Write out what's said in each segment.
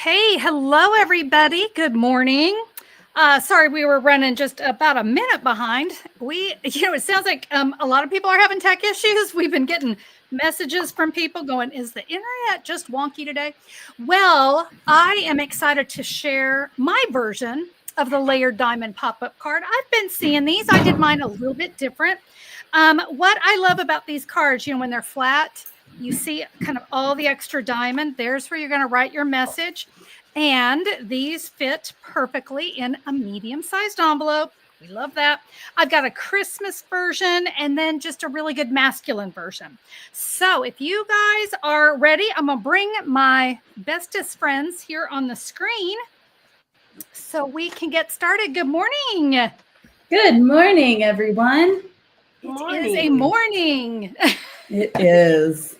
Hey, hello, everybody. Good morning. Sorry, we were running just about a minute behind. It sounds like a lot of people are having tech issues. We've been getting messages from people going, is the internet just wonky today? Well, I am excited to share my version of the layered diamond pop-up card. I've been seeing these. I did mine a little bit different. What I love about these cards, when they're flat, you see kind of all the extra diamond. There's where you're going to write your message. And these fit perfectly in a medium-sized envelope. We love that. I've got a Christmas version and then just a really good masculine version. So if you guys are ready, I'm going to bring my bestest friends here on the screen so we can get started. Good morning. Good morning, everyone. It is a morning. It is.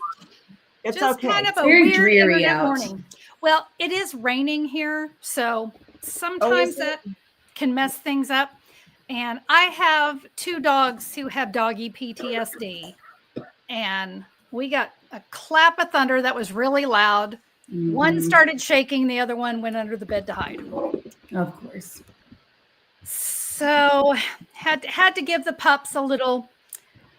It's just okay. Kind of a very weird dreary out. Morning. Well, it is raining here, so sometimes that can mess things up. And I have two dogs who have doggy PTSD. And we got a clap of thunder that was really loud. Mm-hmm. One started shaking, the other one went under the bed to hide. Of course. So had to give the pups a little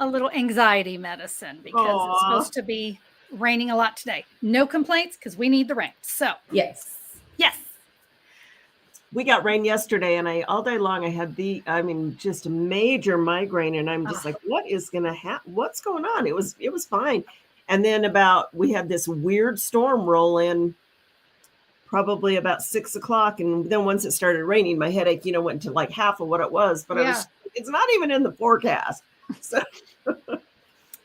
anxiety medicine because it's supposed to be raining a lot today. No complaints because we need the rain. So yes. We got rain yesterday, and all day long I had just a major migraine, and I'm just like, what is going to happen? What's going on? It was fine. And then we had this weird storm roll in probably about 6 o'clock. And then once it started raining, my headache, went to like half of what it was, but it's not even in the forecast. So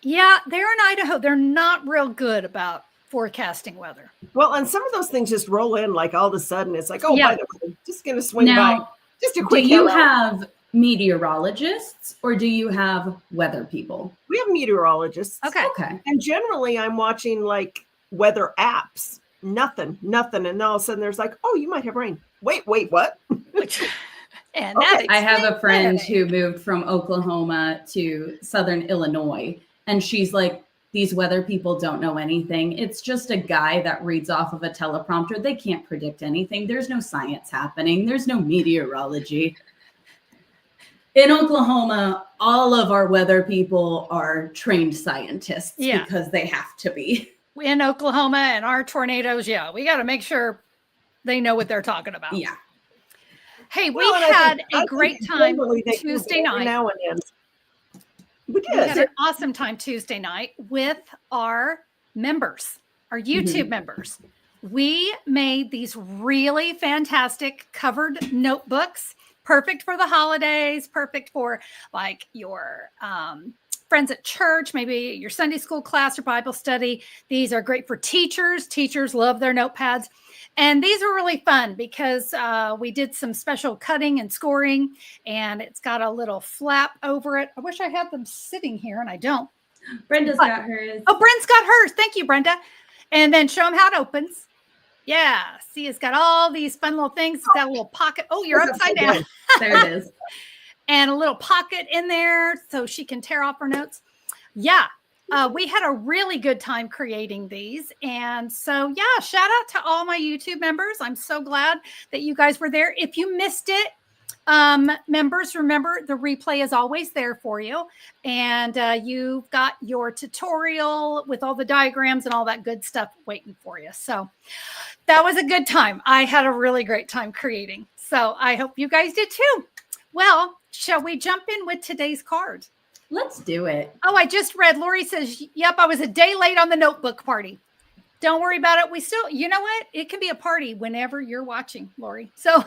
yeah, they're in Idaho. They're not real good about forecasting weather. Well, and some of those things just roll in like all of a sudden. It's like, by the way, just going to swing by. Just a quick. Do you have meteorologists or do you have weather people? We have meteorologists. Okay. And generally I'm watching like weather apps. Nothing. And all of a sudden there's like, you might have rain. Wait, what? And I have a friend who moved from Oklahoma to Southern Illinois. And she's like, these weather people don't know anything. It's just a guy that reads off of a teleprompter. They can't predict anything. There's no science happening. There's no meteorology. In Oklahoma, all of our weather people are trained scientists because they have to be. In Oklahoma and our tornadoes, we got to make sure they know what they're talking about. Yeah. Hey, we had a great time Tuesday night. Now and then. We had an awesome time Tuesday night with our members, our YouTube members. We made these really fantastic covered notebooks, perfect for the holidays, perfect for like your friends at church, maybe your Sunday school class or Bible study. These are great for teachers. Teachers love their notepads. And these were really fun because we did some special cutting and scoring, and it's got a little flap over it. I wish I had them sitting here, and I don't. Brenda's got hers. Oh, Brent's got hers. Thank you, Brenda. And then show them how it opens. Yeah. See, it's got all these fun little things. It's got a little pocket. Oh, you're upside down. There it is. And a little pocket in there so she can tear off her notes. Yeah. We had a really good time creating these. And so, shout out to all my YouTube members. I'm so glad that you guys were there. If you missed it, members, remember the replay is always there for you. And you've got your tutorial with all the diagrams and all that good stuff waiting for you. So that was a good time. I had a really great time creating. So I hope you guys did too. Well, shall we jump in with today's card? Let's do it. Oh, I just read. Lori says, yep, I was a day late on the notebook party. Don't worry about it. We still, you know what? It can be a party whenever you're watching, Lori. So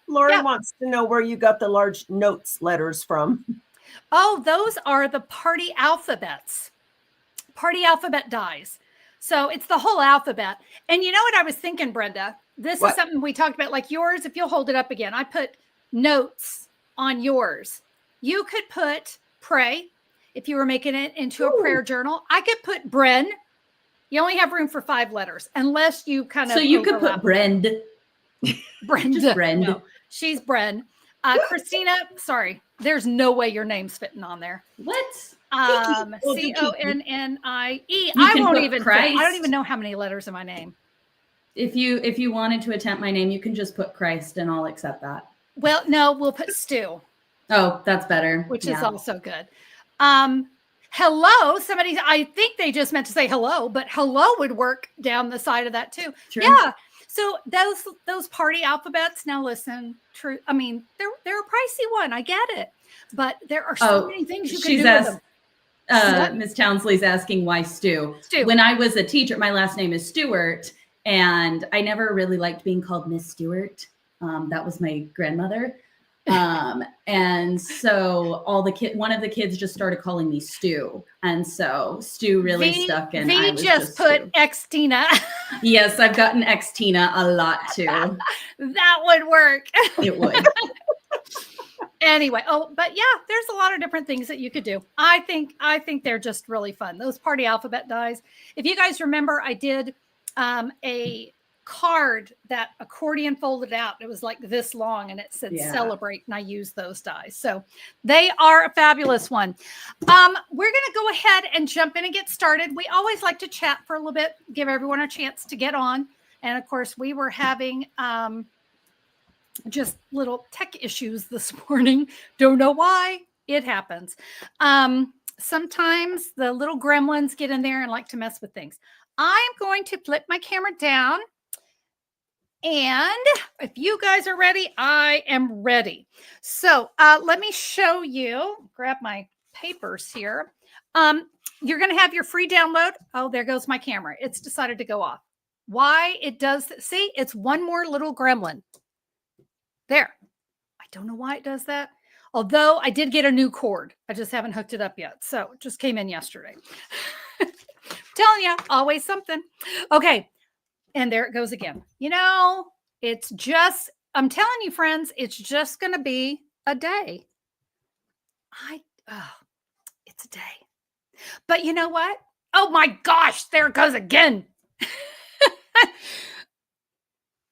Lori wants to know where you got the large notes letters from. Oh, those are the party alphabets. Party alphabet dies. So it's the whole alphabet. And you know what I was thinking, Brenda? This is something we talked about, like yours. If you'll hold it up again, I put notes on yours. You could put pray if you were making it into a prayer journal. I could put Bren. You only have room for 5 letters unless you kind of. So you could put Brend. Brenda. Brend. No, she's Bren. Christina, sorry. There's no way your name's fitting on there. What? Connie. I won't even. I don't even know how many letters in my name. if you wanted to attempt my name, you can just put Christ and I'll accept that. Well, no, we'll put Stu. Oh, that's better. Which is also good. Hello. Somebody, I think they just meant to say hello, but hello would work down the side of that too. True. Yeah. So those party alphabets. Now listen, true. I mean, they're a pricey one. I get it, but there are so many things you can do with them. Miss Townsley's asking why Stu. When I was a teacher, my last name is Stewart, and I never really liked being called Miss Stewart. That was my grandmother. And so one of the kids just started calling me Stu. And so Stu really stuck. And I was just put Stu. X-Tina. Yes, I've gotten X-Tina a lot too. That would work. It would. Anyway, but yeah, there's a lot of different things that you could do. I think they're just really fun. Those party alphabet dies. If you guys remember, I did a card that accordion folded out. It was like this long and it said celebrate, and I used those dies. So they are a fabulous one. We're going to go ahead and jump in and get started. We always like to chat for a little bit, give everyone a chance to get on. And of course, we were having just little tech issues this morning. Don't know why. It happens. Sometimes the little gremlins get in there and like to mess with things. I'm going to flip my camera down. And if you guys are ready, I am ready. So let me show you, grab my papers here. You're going to have your free download. Oh, there goes my camera. It's decided to go off. Why it does, see, it's one more little gremlin. There. I don't know why it does that. Although I did get a new cord. I just haven't hooked it up yet. So it just came in yesterday. Telling you, always something. Okay. And there it goes again. You know, it's just, I'm telling you, friends, it's just going to be a day. It's a day. But you know what? Oh my gosh, there it goes again.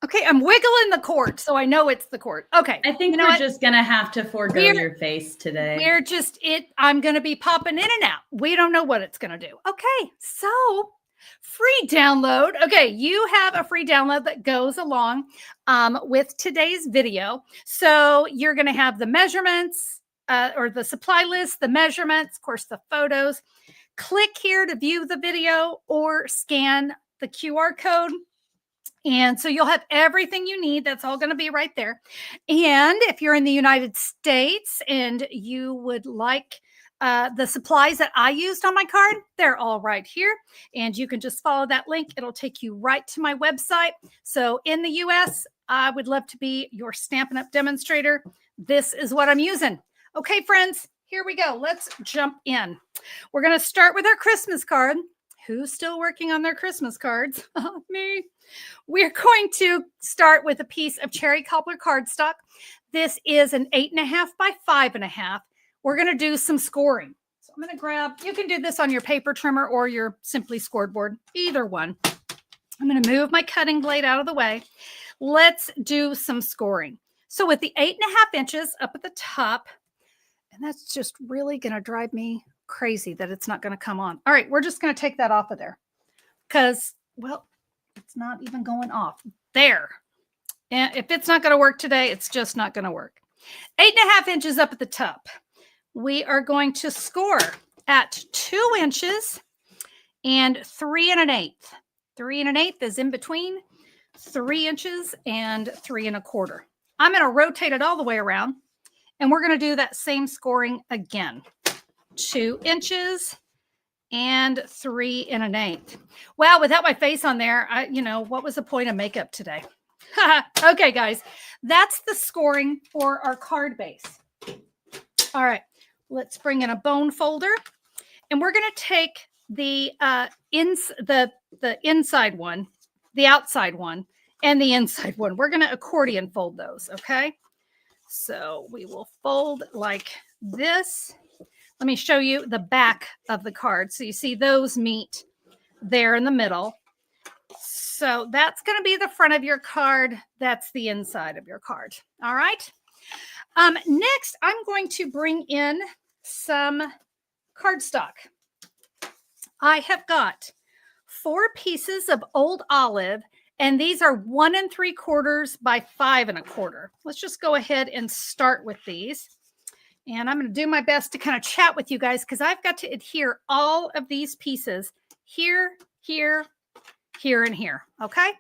Okay, I'm wiggling the cord, so I know it's the cord. Okay. I think we're just going to have to forego your face today. I'm going to be popping in and out. We don't know what it's going to do. Okay, so free download. Okay, you have a free download that goes along with today's video. So you're going to have the measurements or the supply list, the measurements, of course, the photos. Click here to view the video or scan the QR code. And so you'll have everything you need. That's all going to be right there. And if you're in the United States and you would like the supplies that I used on my card, they're all right here. And you can just follow that link. It'll take you right to my website. So in the US, I would love to be your Stampin' Up! Demonstrator. This is what I'm using. Okay, friends, here we go. Let's jump in. We're going to start with our Christmas card. Who's still working on their Christmas cards? Me. We're going to start with a piece of cherry cobbler cardstock. This is an 8.5 by 5.5. We're going to do some scoring. So I'm going to grab, you can do this on your paper trimmer or your Simply Scored board, either one. I'm going to move my cutting blade out of the way. Let's do some scoring. So with the 8.5 inches up at the top, and that's just really going to drive me crazy that it's not going to come on. All right, we're just going to take that off of there because, well, it's not even going off there. And if it's not going to work today, it's just not going to work. 8.5 inches up at the top. We are going to score at 2 inches and 3 1/8. 3 1/8 is in between 3 inches and 3 1/4. I'm going to rotate it all the way around, and we're going to do that same scoring again. 2 inches and 3 1/8. Well, without my face on there, what was the point of makeup today? Okay, guys, that's the scoring for our card base. All right, let's bring in a bone folder, and we're going to take the inside one, the outside one, and the inside one. We're going to accordion fold those, okay? So we will fold like this. Let me show you the back of the card. So you see those meet there in the middle. So that's going to be the front of your card. That's the inside of your card. All right. Next, I'm going to bring in some cardstock. I have got 4 pieces of old olive And these are 1 3/4 by 5 1/4. Let's just go ahead and start with these. And I'm going to do my best to kind of chat with you guys because I've got to adhere all of these pieces here, here, here, and here. Okay.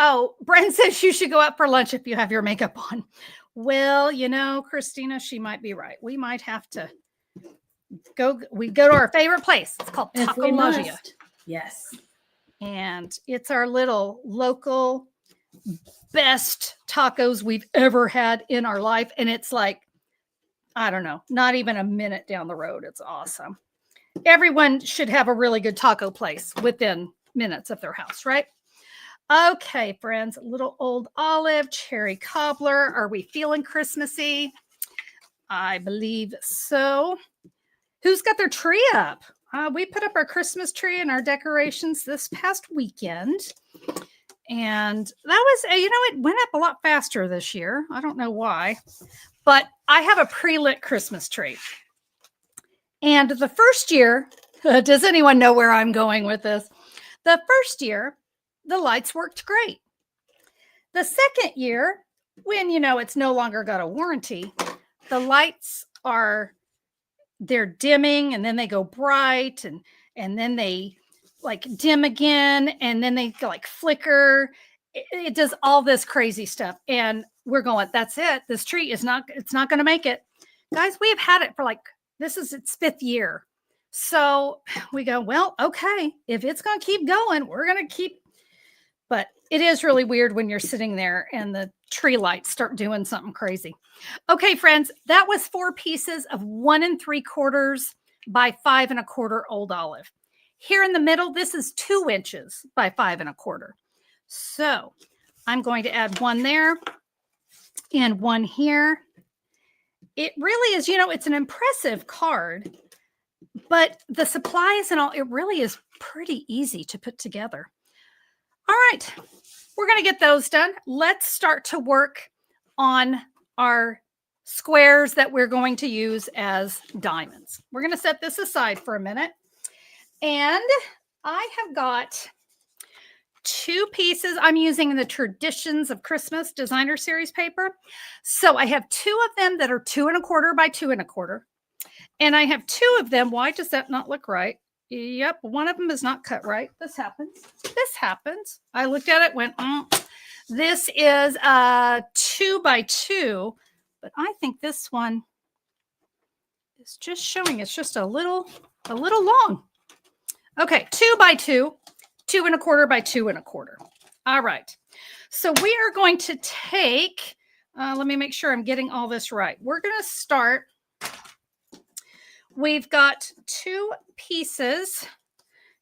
Oh, Brent says you should go out for lunch if you have your makeup on. Well, you know, Christina, she might be right. We might have to go to our favorite place. It's called Taco Magia. Yes. And it's our little local best tacos we've ever had in our life. And it's like, I don't know, not even a minute down the road. It's awesome. Everyone should have a really good taco place within minutes of their house, right? Okay, friends, little old olive, cherry cobbler. Are we feeling Christmassy? I believe so. Who's got their tree up? We put up our Christmas tree and our decorations this past weekend. And that was, it went up a lot faster this year. I don't know why, but I have a pre-lit Christmas tree. And the first year, does anyone know where I'm going with this? The first year, the lights worked great. The second year, when, it's no longer got a warranty, the lights they're dimming and then they go bright and then they like dim again and then they like flicker. It does all this crazy stuff. And we're going, that's it. This tree it's not going to make it. Guys, we have had it for this is its 5th year. So we go, well, okay, if it's going to keep going, we're going to keep. But it is really weird when you're sitting there and the tree lights start doing something crazy. Okay, friends, that was 4 pieces of 1 3/4 by 5 1/4 old olive. Here in the middle, this is 2 inches by 5 1/4. So I'm going to add 1 there and 1 here. It really is, it's an impressive card, but the supplies and all, it really is pretty easy to put together. All right, we're going to get those done. Let's start to work on our squares that we're going to use as diamonds. We're going to set this aside for a minute. And I have got 2 pieces. I'm using the Traditions of Christmas Designer Series paper. So I have 2 of them that are 2 1/4 by 2 1/4. And I have 2 of them. Why does that not look right? Yep, one of them is not cut right. This happens. This happens. I looked at it, went, this is 2 by 2, but I think this one is just showing it's just a little long. Okay, 2 by 2, 2 1/4 by 2 1/4. All right. So we are going to take, let me make sure I'm getting all this right. We're going to start. We've got 2 pieces.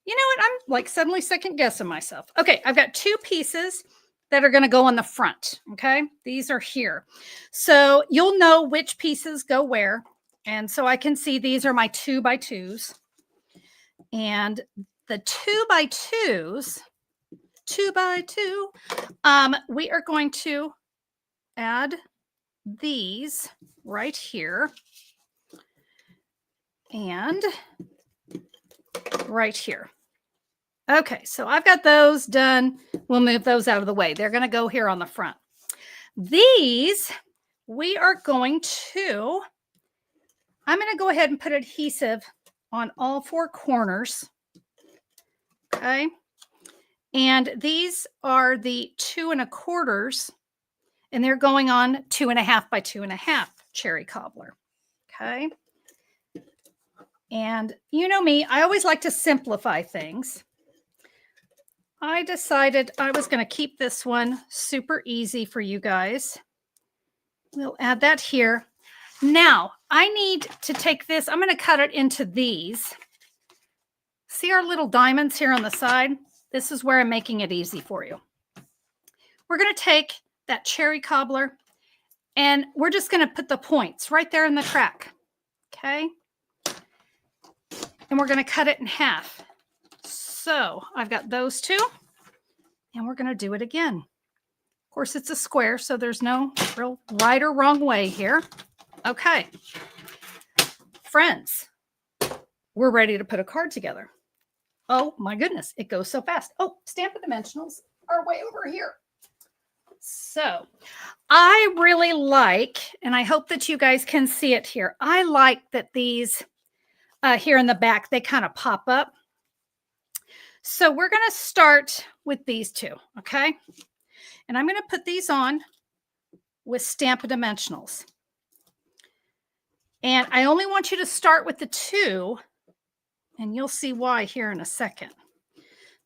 You know what? I'm like suddenly second guessing myself. Okay, I've got 2 pieces that are going to go on the front. Okay, these are here. So you'll know which pieces go where. And so I can see these are my 2 by 2s. And the 2 by 2s, 2 by 2, we are going to add these right here. And right here. Okay, so I've got those done. We'll move those out of the way. They're going to go here on the front. These, we are going to, I'm going to go ahead and put adhesive on all 4 corners. Okay. And these are the 2 1/4, and they're going on 2 1/2 by 2 1/2 cherry cobbler. Okay. And you know me, I always like to simplify things. I decided I was going to keep this one super easy for you guys. We'll add that here. Now, I need to take this. I'm going to cut it into these. See our little diamonds here on the side? This is where I'm making it easy for you. We're going to take that cherry cobbler and we're just going to put the points right there in the track. Okay. And we're going to cut it in half. So I've got those 2, and we're going to do it again. Of course, it's a square, so there's no real right or wrong way here. Okay. Friends, we're ready to put a card together. Oh my goodness, it goes so fast. Oh, Stampin' Dimensionals are way over here. So I really like, and I hope that you guys can see it here. I like that these here in the back, they kind of pop up. So we're going to start with these two, okay? And I'm going to put these on with Stampin' Dimensionals. And I only want you to start with the two, and you'll see why here in a second.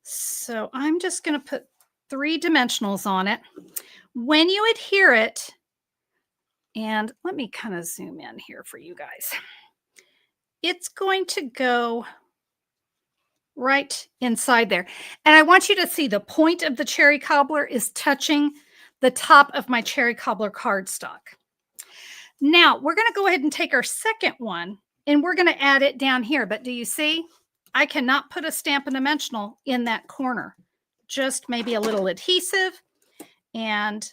So I'm just going to put 3 dimensionals on it. When you adhere it, and let me kind of zoom in here for you guys. It's going to go right inside there. And I want you to see the point of the cherry cobbler is touching the top of my cherry cobbler cardstock. Now we're going to go ahead and take our second one and we're going to add it down here. But do you see? I cannot put a Stampin' Dimensional in that corner. Just maybe a little adhesive. And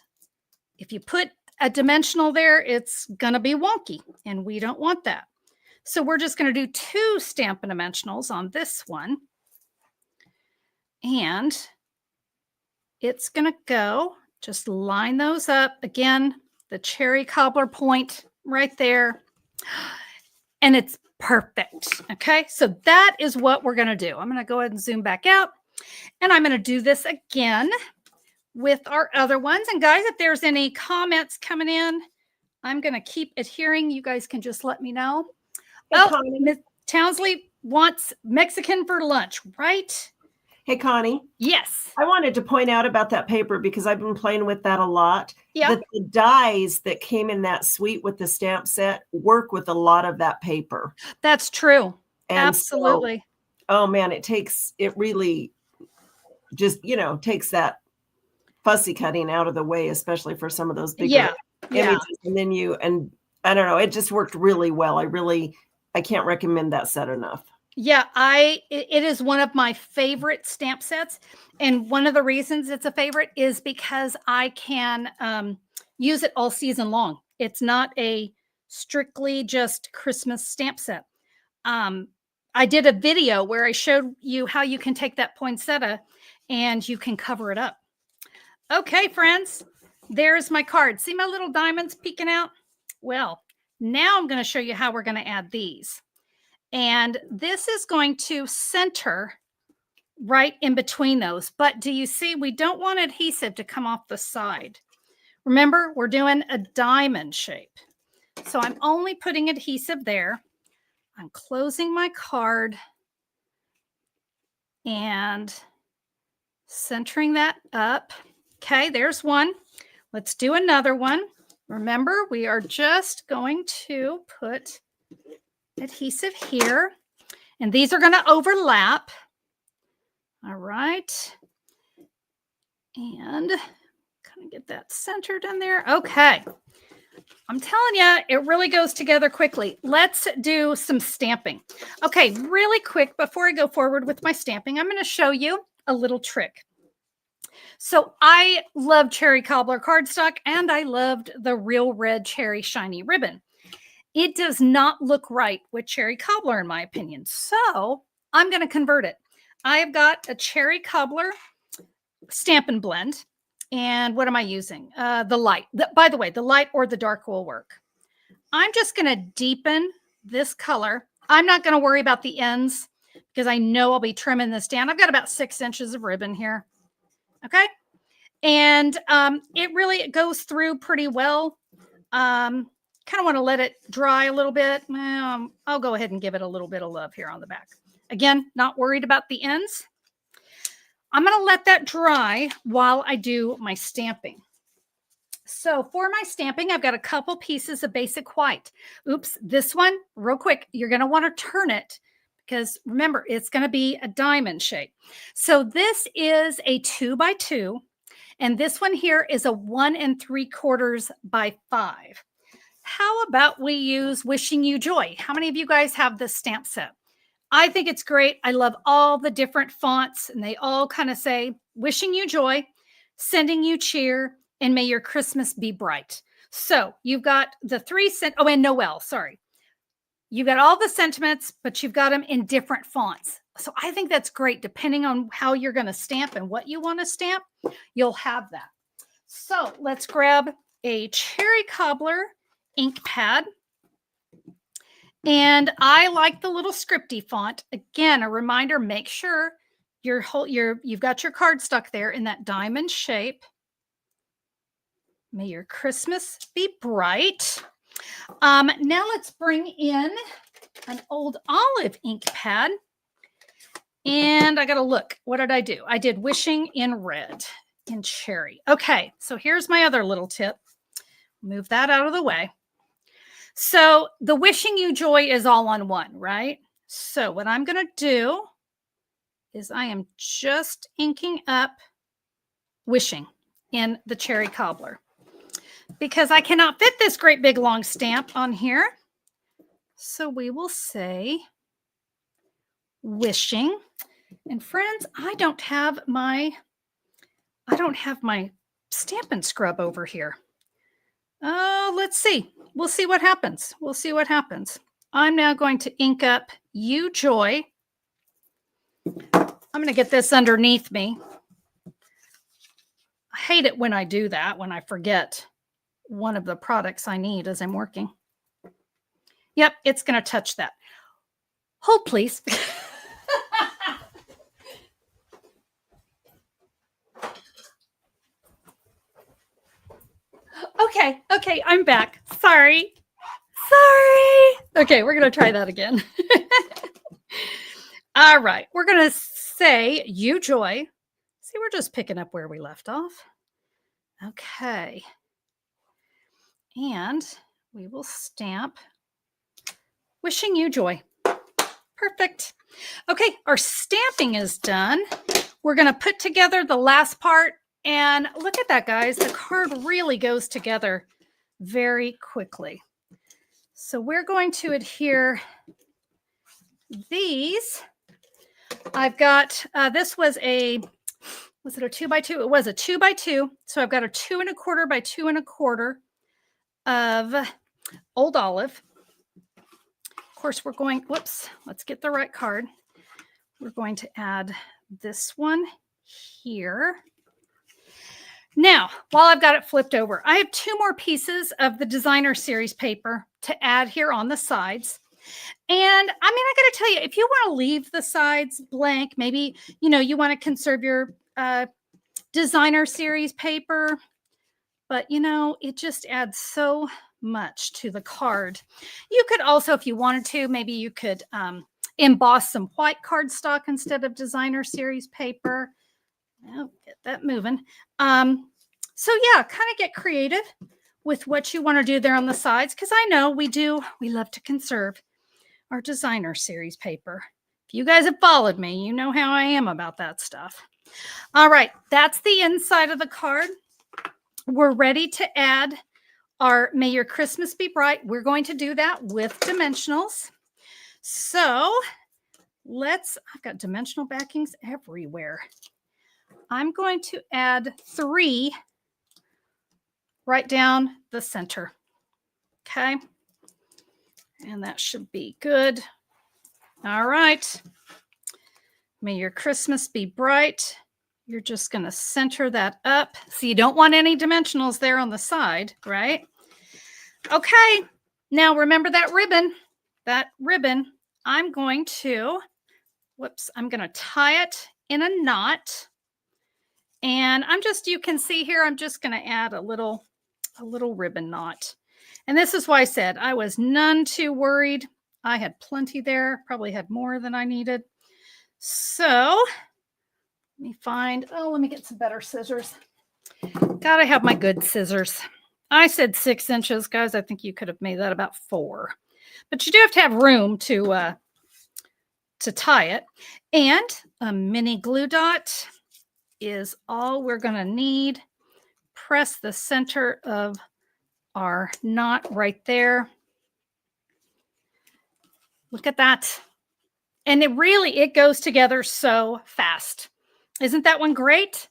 if you put a dimensional there, it's going to be wonky. And we don't want that. So we're just going to do 2 Stampin' Dimensionals on this one. And it's going to go, just line those up. Again, the cherry cobbler point right there. And it's perfect. Okay, so that is what we're going to do. I'm going to go ahead and zoom back out. And I'm going to do this again with our other ones. And guys, if there's any comments coming in, I'm going to keep adhering. You guys can just let me know. Hey, oh, Ms. Townsley wants Mexican for lunch, right? Hey, Connie. Yes. I wanted to point out about that paper because I've been playing with that a lot. Yeah. That the dies that came in that suite with the stamp set work with a lot of that paper. That's true. And absolutely. So, oh man, it really just, takes that fussy cutting out of the way, especially for some of those bigger images. And then and I don't know, it just worked really well. I can't recommend that set enough. Yeah, it is one of my favorite stamp sets. And one of the reasons it's a favorite is because I can use it all season long. It's not a strictly just Christmas stamp set. I did a video where I showed you how you can take that poinsettia and you can cover it up. Okay, friends, there's my card. See my little diamonds peeking out? Well, now I'm going to show you how we're going to add these. And this is going to center right in between those. But do you see, we don't want adhesive to come off the side. Remember, we're doing a diamond shape. So I'm only putting adhesive there. I'm closing my card and centering that up. Okay, there's one. Let's do another one. Remember, we are just going to put adhesive here, and these are going to overlap. All right, and kind of get that centered in there. Okay, I'm telling you, it really goes together quickly. Let's do some stamping. Okay, really quick before I go forward with my stamping, I'm going to show you a little trick. So I love cherry cobbler cardstock, and I loved the Real Red Cherry Shiny Ribbon. It does not look right with cherry cobbler, in my opinion. So I'm going to convert it. I have got a cherry cobbler Stampin' Blend. And what am I using? The light. By the way, the light or the dark will work. I'm just going to deepen this color. I'm not going to worry about the ends because I know I'll be trimming this down. I've got about 6 inches of ribbon here. Okay. And it goes through pretty well. Kind of want to let it dry a little bit. I'll go ahead and give it a little bit of love here on the back. Again, not worried about the ends. I'm going to let that dry while I do my stamping. So for my stamping, I've got a couple pieces of basic white. Oops, this one, real quick, you're going to want to turn it because remember, it's going to be a diamond shape. So this is a 2 by 2, and this one here is a 1 3/4 by 5. How about we use Wishing You Joy? How many of you guys have this stamp set? I think it's great. I love all the different fonts, and they all kind of say, wishing you joy, sending you cheer, and may your Christmas be bright. So you've got the and Noel, sorry. You've got all the sentiments, but you've got them in different fonts. So I think that's great. Depending on how you're going to stamp and what you want to stamp, you'll have that. So let's grab a cherry cobbler ink pad. And I like the little scripty font. Again, a reminder, make sure you've got your cardstock there in that diamond shape. May your Christmas be bright. Now let's bring in an old olive ink pad. And I got to look. What did I do? I did wishing in red, in cherry. Okay, so here's my other little tip. Move that out of the way. So the wishing you joy is all on one, right? So what I'm going to do is I am just inking up wishing in the cherry cobbler because I cannot fit this great big long stamp on here. So we will say wishing. And friends, I don't have my Stampin' Scrub over here. Let's see. We'll see what happens. We'll see what happens. I'm now going to ink up You Joy. I'm going to get this underneath me. I hate it when I do that, when I forget one of the products I need as I'm working. Yep, it's going to touch that. Hold, please. Okay, I'm back. Sorry. Okay, we're going to try that again. All right, we're going to say You Joy. See, we're just picking up where we left off. Okay. And we will stamp Wishing You Joy. Perfect. Okay, our stamping is done. We're going to put together the last part. And look at that, guys. The card really goes together very quickly. So we're going to adhere these. I've got, this was it a 2x2? It was a 2x2. So I've got a 2 1/4 by 2 1/4 of Old Olive. Of course, we're going, whoops, let's get the right card. We're going to add this one here. Now, while I've got it flipped over, I have 2 more pieces of the designer series paper to add here on the sides. And I mean, I got to tell you, if you want to leave the sides blank, maybe, you want to conserve your designer series paper, but it just adds so much to the card. You could also, if you wanted to, maybe you could emboss some white cardstock instead of designer series paper. Oh, get that moving. So yeah, kind of get creative with what you want to do there on the sides, because I know we love to conserve our designer series paper. If you guys have followed me, you know how I am about that stuff. All right, that's the inside of the card. We're ready to add our May Your Christmas Be Bright. We're going to do that with dimensionals. So I've got dimensional backings everywhere. I'm going to add 3 right down the center. Okay. And that should be good. All right. May your Christmas be bright. You're just going to center that up. So you don't want any dimensionals there on the side, right? Okay. Now remember that ribbon. I'm going to tie it in a knot. And you can see here, I'm just going to add a little ribbon knot. And this is why I said I was none too worried. I had plenty there, probably had more than I needed. So let me get some better scissors. Gotta have my good scissors. I said 6 inches, guys. I think you could have made that about 4. But you do have to have room to tie it. And a mini glue dot is all we're going to need. Press the center of our knot right there. Look at that. And it goes together so fast. Isn't that one great?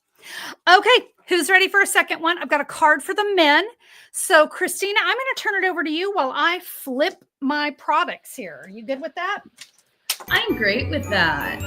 Okay, who's ready for a second one? I've got a card for the men. So Christina, I'm going to turn it over to you while I flip my products here. Are you good with that? I'm great with that.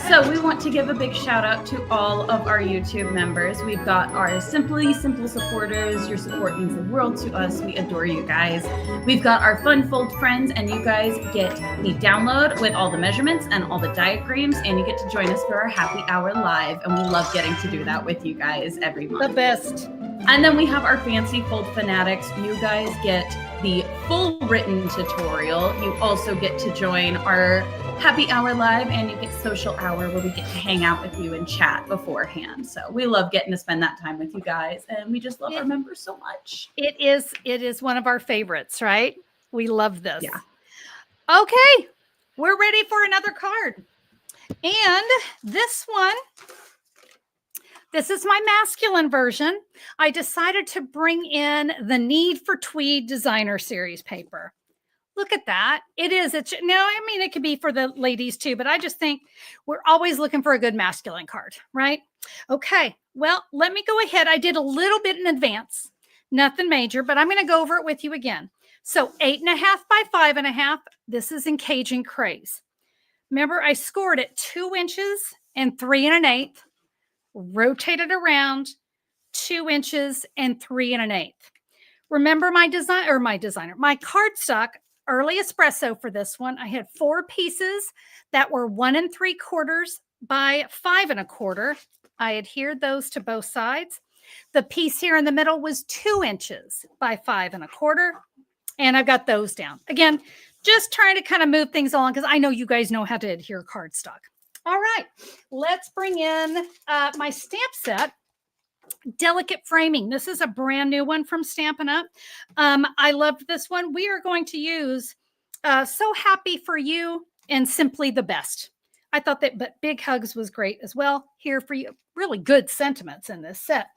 So we want to give a big shout out to all of our YouTube members. We've got our Simply Simple supporters. Your support means the world to us. We adore you guys. We've got our Fun Fold friends, and you guys get the download with all the measurements and all the diagrams, and you get to join us for our happy hour live. And we love getting to do that with you guys every month. The best. And then we have our Fancy Fold fanatics. You guys get the full written tutorial. You also get to join our happy hour live, and you get social hour where we get to hang out with you and chat beforehand. So we love getting to spend that time with you guys, and we just love our members so much. It is one of our favorites, right? We love this. Yeah. Okay, we're ready for another card. And this one, this is my masculine version. I decided to bring in the Need for Tweed Designer Series paper. Look at that. It is. It could be for the ladies too, but I just think we're always looking for a good masculine card, right? Okay. Well, let me go ahead. I did a little bit in advance, nothing major, but I'm going to go over it with you again. So 8.5 by 5.5. This is in Cajun Craze. Remember, I scored it 2 inches and 3 1/8, rotated around 2 inches and 3 1/8. Remember my cardstock. Early espresso for this one. I had 4 pieces that were 1 3/4 by 5 1/4. I adhered those to both sides. The piece here in the middle was 2 inches by 5 1/4. And I've got those down. Again, just trying to kind of move things along because I know you guys know how to adhere cardstock. All right, let's bring in my stamp set. Delicate Framing. This is a brand new one from Stampin' Up. I loved this one. We are going to use So Happy for You and Simply the Best. I thought that, but Big Hugs was great as well. Here for you. Really good sentiments in this set.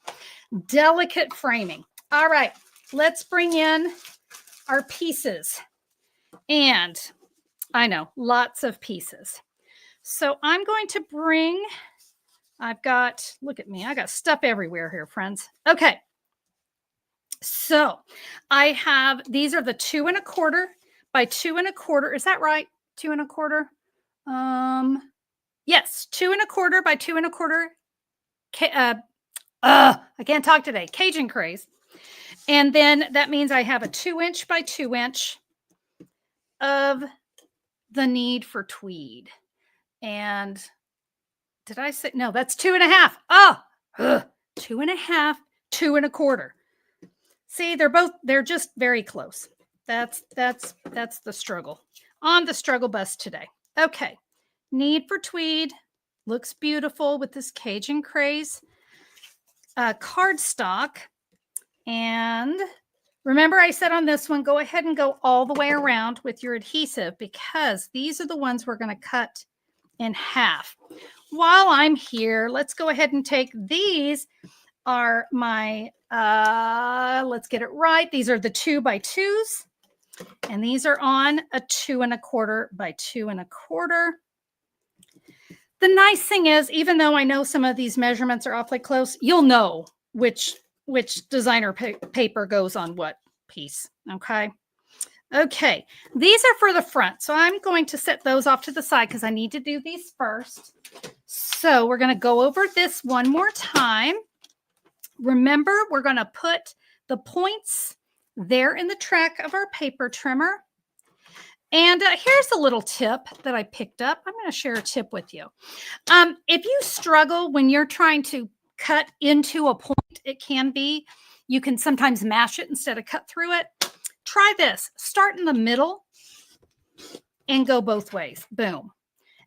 Delicate Framing. All right, let's bring in our pieces. And I know, lots of pieces. So I'm going to bring... look at me. I got stuff everywhere here, friends. Okay. So I have, these are the 2 1/4 by 2 1/4. Is that right? 2 1/4. Yes. 2 1/4 by 2 1/4. I can't talk today. Cajun Craze. And then that means I have a 2 inch by 2 inch of the Need for Tweed. And did I say no? That's 2 1/2. Oh, 2 1/2, 2 1/4. See, they're just very close. That's the struggle on the struggle bus today. Okay, Need for Tweed looks beautiful with this Cajun Craze cardstock. And remember, I said on this one, go ahead and go all the way around with your adhesive because these are the ones we're going to cut in half. While I'm here, let's go ahead and take these are my, let's get it right. These are the 2 by 2s, and these are on a 2 1/4 by 2 1/4. The nice thing is, even though I know some of these measurements are awfully close, you'll know which designer paper goes on what piece, okay? Okay, these are for the front. So I'm going to set those off to the side because I need to do these first. So we're going to go over this one more time. Remember, we're going to put the points there in the track of our paper trimmer. And here's a little tip that I picked up. I'm going to share a tip with you. If you struggle when you're trying to cut into a point, it can be, you can sometimes mash it instead of cut through it. Try this. Start in the middle and go both ways. Boom.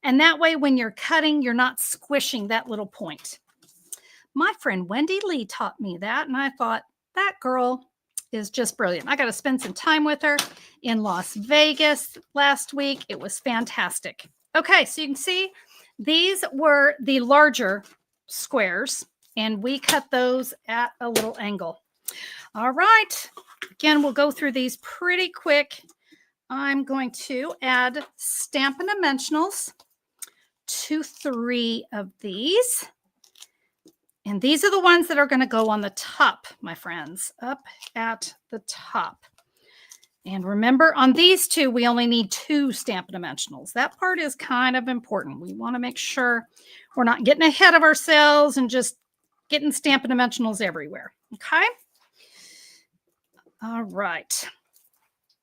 And that way, when you're cutting, you're not squishing that little point. My friend Wendy Lee taught me that, and I thought, that girl is just brilliant. I got to spend some time with her in Las Vegas last week. It was fantastic. Okay, so you can see these were the larger squares, and we cut those at a little angle. All right. Again, we'll go through these pretty quick. I'm going to add Stampin' Dimensionals to 3 of these. And these are the ones that are going to go on the top, my friends, up at the top. And remember, on these two, we only need 2 Stampin' Dimensionals. That part is kind of important. We want to make sure we're not getting ahead of ourselves and just getting Stampin' Dimensionals everywhere. Okay? All right.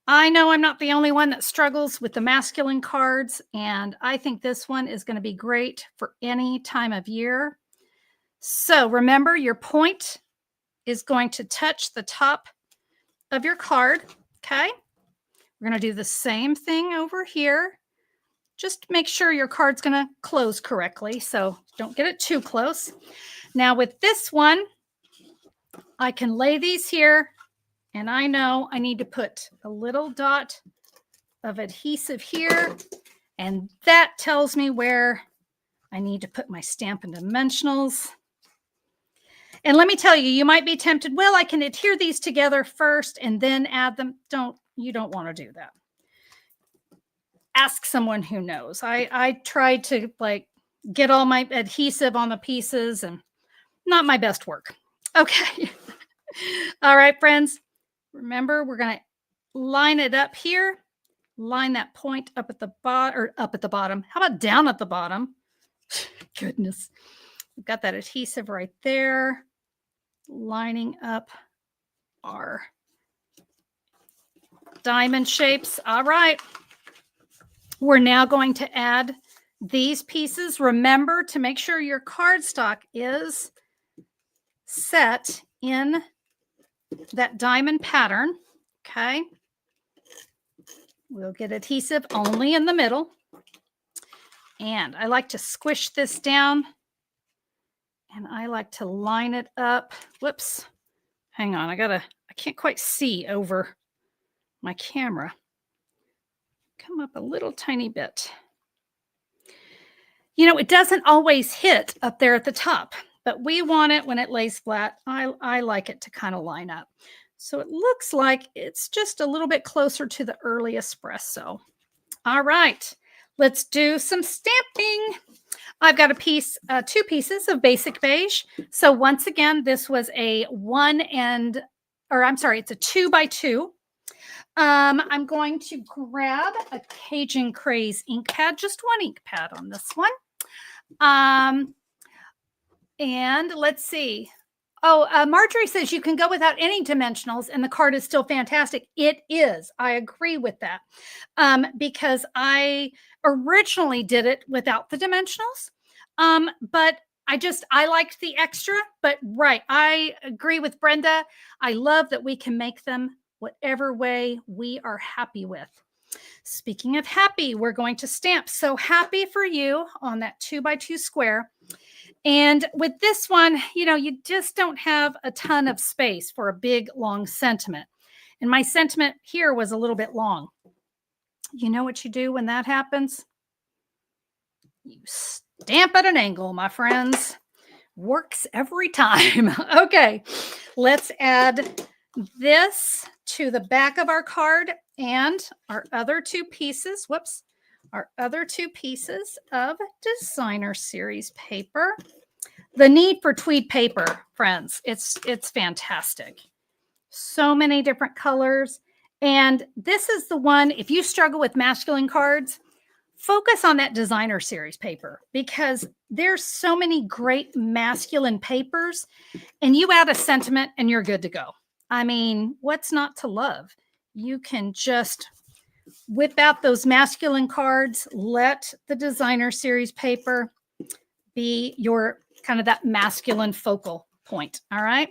I know I'm not the only one that struggles with the masculine cards, and I think this one is going to be great for any time of year. So remember, your point is going to touch the top of your card. Okay? We're going to do the same thing over here. Just make sure your card's going to close correctly, so don't get it too close. Now with this one, I can lay these here, and I know I need to put a little dot of adhesive here, and that tells me where I need to put my Stampin' Dimensionals. And let me tell you, you might be tempted, well, I can adhere these together first and then add them. You don't want to do that. Ask someone who knows. I tried to get all my adhesive on the pieces, and not my best work. Okay. All right, friends. Remember, we're going to line it up here. Line that point up at the bottom, or up at the bottom. How about down at the bottom? Goodness. We've got that adhesive right there. Lining up our diamond shapes. All right. We're now going to add these pieces. Remember to make sure your cardstock is set in that diamond pattern. Okay. We'll get adhesive only in the middle. And I like to squish this down. And I like to line it up. Whoops. Hang on. I can't quite see over my camera. Come up a little tiny bit. You know, it doesn't always hit up there at the top, but we want it when it lays flat. I like it to kind of line up. So it looks like it's just a little bit closer to the early espresso. All right, let's do some stamping. I've got two pieces of basic beige. So once again, this was it's a 2x2. I'm going to grab a Cajun Craze ink pad, just one ink pad on this one. And let's see. Marjorie says you can go without any dimensionals and the card is still fantastic. It is. I agree with that. Because I originally did it without the dimensionals. But I liked the extra, but right. I agree with Brenda. I love that we can make them whatever way we are happy with. Speaking of happy, we're going to stamp. So happy for you on that 2x2 square. And with this one, you just don't have a ton of space for a big, long sentiment. And my sentiment here was a little bit long. You know what you do when that happens? You stamp at an angle, my friends. Works every time. Okay, let's add this to the back of our card and our other two pieces. Whoops. Our other two pieces of designer series paper. The need for Tweed paper, friends, it's fantastic. So many different colors. And this is the one, if you struggle with masculine cards, focus on that designer series paper because there's so many great masculine papers and you add a sentiment and you're good to go. I mean, what's not to love? You can just whip out those masculine cards, let the designer series paper be your kind of that masculine focal point. All right.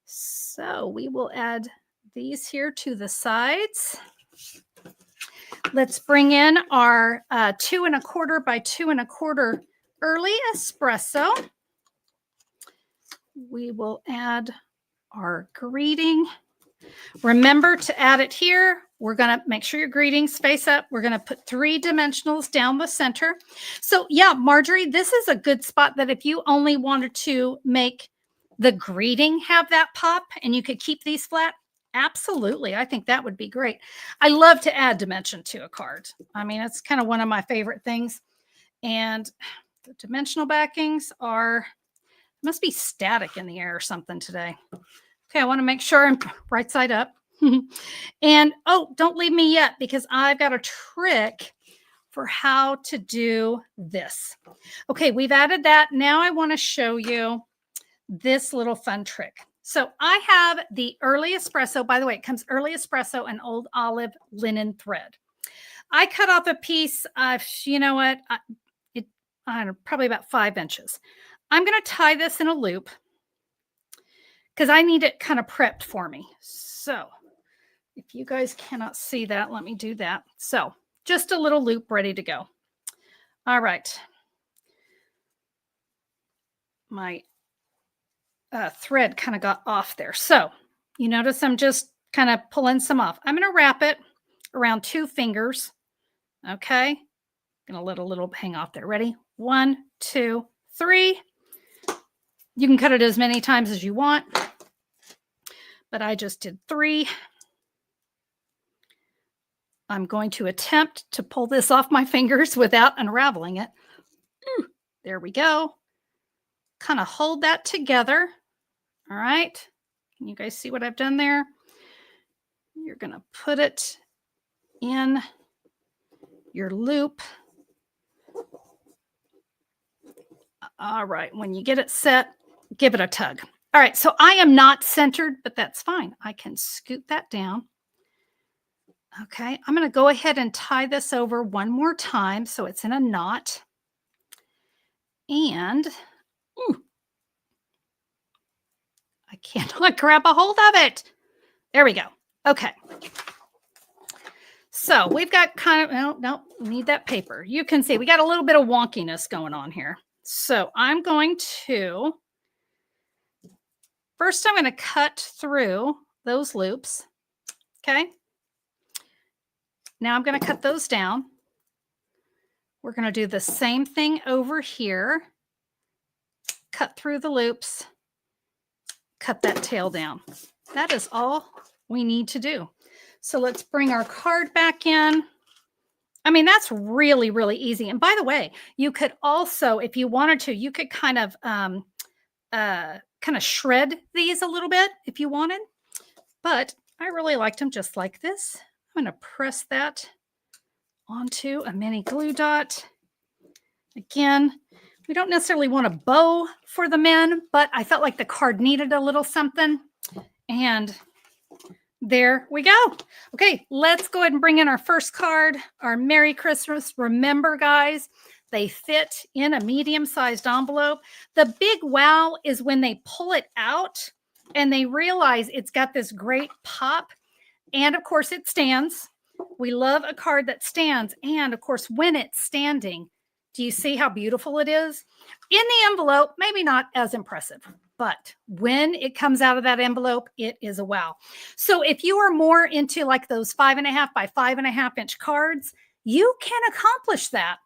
So we will add these here to the sides. Let's bring in our 2 1/4 by 2 1/4 early espresso. We will add our greeting. Remember to add it here. We're going to make sure your greetings face up. We're going to put 3 dimensionals down the center. So yeah, Marjorie, this is a good spot that if you only wanted to make the greeting have that pop and you could keep these flat, absolutely. I think that would be great. I love to add dimension to a card. I mean, it's kind of one of my favorite things. And the dimensional backings must be static in the air or something today. Okay, I want to make sure I'm right side up. And oh, don't leave me yet because I've got a trick for how to do this. Okay, we've added that. Now I want to show you this little fun trick. So I have the early espresso. By the way, it comes early espresso and old olive linen thread. I cut off a piece of, you know what, I don't know, probably about 5 inches. I'm going to tie this in a loop because I need it kind of prepped for me. So if you guys cannot see that, let me do that. So just a little loop ready to go. All right. My thread kind of got off there. So you notice I'm just kind of pulling some off. I'm going to wrap it around 2 fingers. Okay. Going to let a little hang off there. Ready? 1, 2, 3. You can cut it as many times as you want, but I just did 3. I'm going to attempt to pull this off my fingers without unraveling it. There we go. Kind of hold that together. All right. Can you guys see what I've done there? You're going to put it in your loop. All right. When you get it set, give it a tug. All right. So I am not centered, but that's fine. I can scoot that down. Okay. I'm going to go ahead and tie this over one more time so it's in a knot. And I cannot grab a hold of it. There we go. Okay. So we've got kind of, no, we need that paper. You can see we got a little bit of wonkiness going on here. So I'm going to, first I'm going to cut through those loops. Okay. Now I'm going to cut those down. We're going to do the same thing over here. Cut through the loops. Cut that tail down. That is all we need to do. So let's bring our card back in. I mean, that's really, really easy. And by the way, you could also, if you wanted to, you could kind of shred these a little bit if you wanted. But I really liked them just like this. I'm going to press that onto a mini glue dot. Again, we don't necessarily want a bow for the men, but I felt like the card needed a little something. And there we go. Okay, let's go ahead and bring in our first card, our Merry Christmas. Remember, guys, they fit in a medium-sized envelope. The big wow is when they pull it out and they realize it's got this great pop. And of course, it stands. We love a card that stands. And of course, when it's standing, do you see how beautiful it is? In the envelope, maybe not as impressive, but when it comes out of that envelope, it is a wow. So if you are more into like those 5.5 by 5.5 inch cards, you can accomplish that.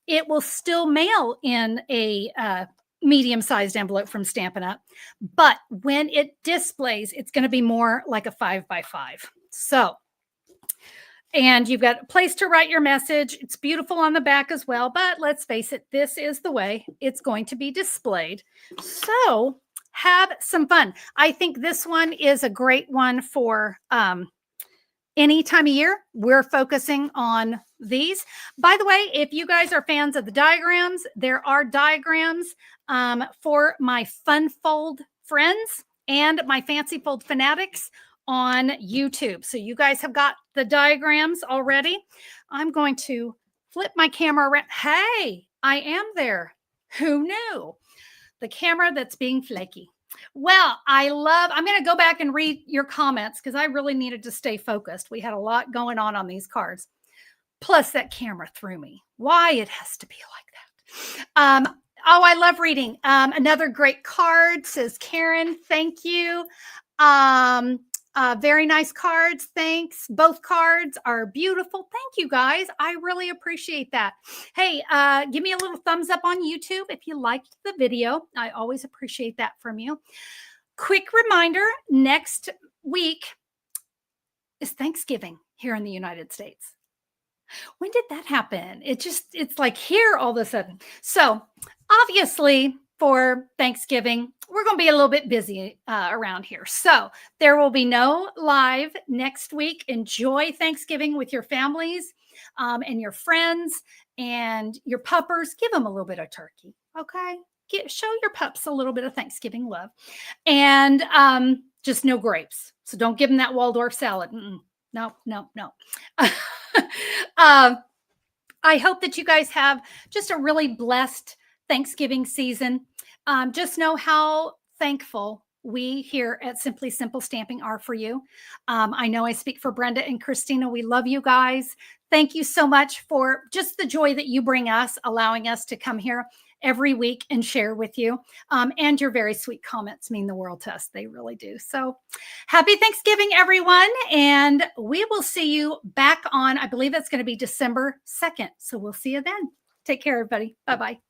It will still mail in a medium-sized envelope from Stampin' Up, but when it displays, it's going to be more like a 5 by 5. So, and you've got a place to write your message. It's beautiful on the back as well, but let's face it, this is the way it's going to be displayed. So have some fun. I think this one is a great one for any time of year. We're focusing on these. By the way, if you guys are fans of the diagrams, there are diagrams for my Fun Fold friends and my Fancy Fold fanatics on YouTube. So you guys have got the diagrams already. I'm going to flip my camera around. Hey, I am there. Who knew? The camera that's being flaky. Well, I'm going to go back and read your comments because I really needed to stay focused. We had a lot going on these cards. Plus that camera threw me. Why it has to be like that. Oh, I love reading. Another great card, says Karen. Thank you. Very nice cards. Thanks. Both cards are beautiful. Thank you, guys. I really appreciate that. Hey, give me a little thumbs up on YouTube if you liked the video. I always appreciate that from you. Quick reminder, next week is Thanksgiving here in the United States. When did that happen? It's like here all of a sudden. So obviously for Thanksgiving, we're we're going to be a little bit busy around here. So there will be no live next week. Enjoy Thanksgiving with your families and your friends and your puppers. Give them a little bit of turkey. Okay. Show your pups a little bit of Thanksgiving love, and just no grapes. So don't give them that Waldorf salad. No. I hope that you guys have just a really blessed Thanksgiving season. Just know how thankful we here at Simply Simple Stamping are for you. I know I speak for Brenda and Christina. We love you guys. Thank you so much for just the joy that you bring us, allowing us to come here every week and share with you. And your very sweet comments mean the world to us. They really do. So happy Thanksgiving, everyone. And we will see you back on, I believe that's going to be December 2nd. So we'll see you then. Take care, everybody. Bye-bye.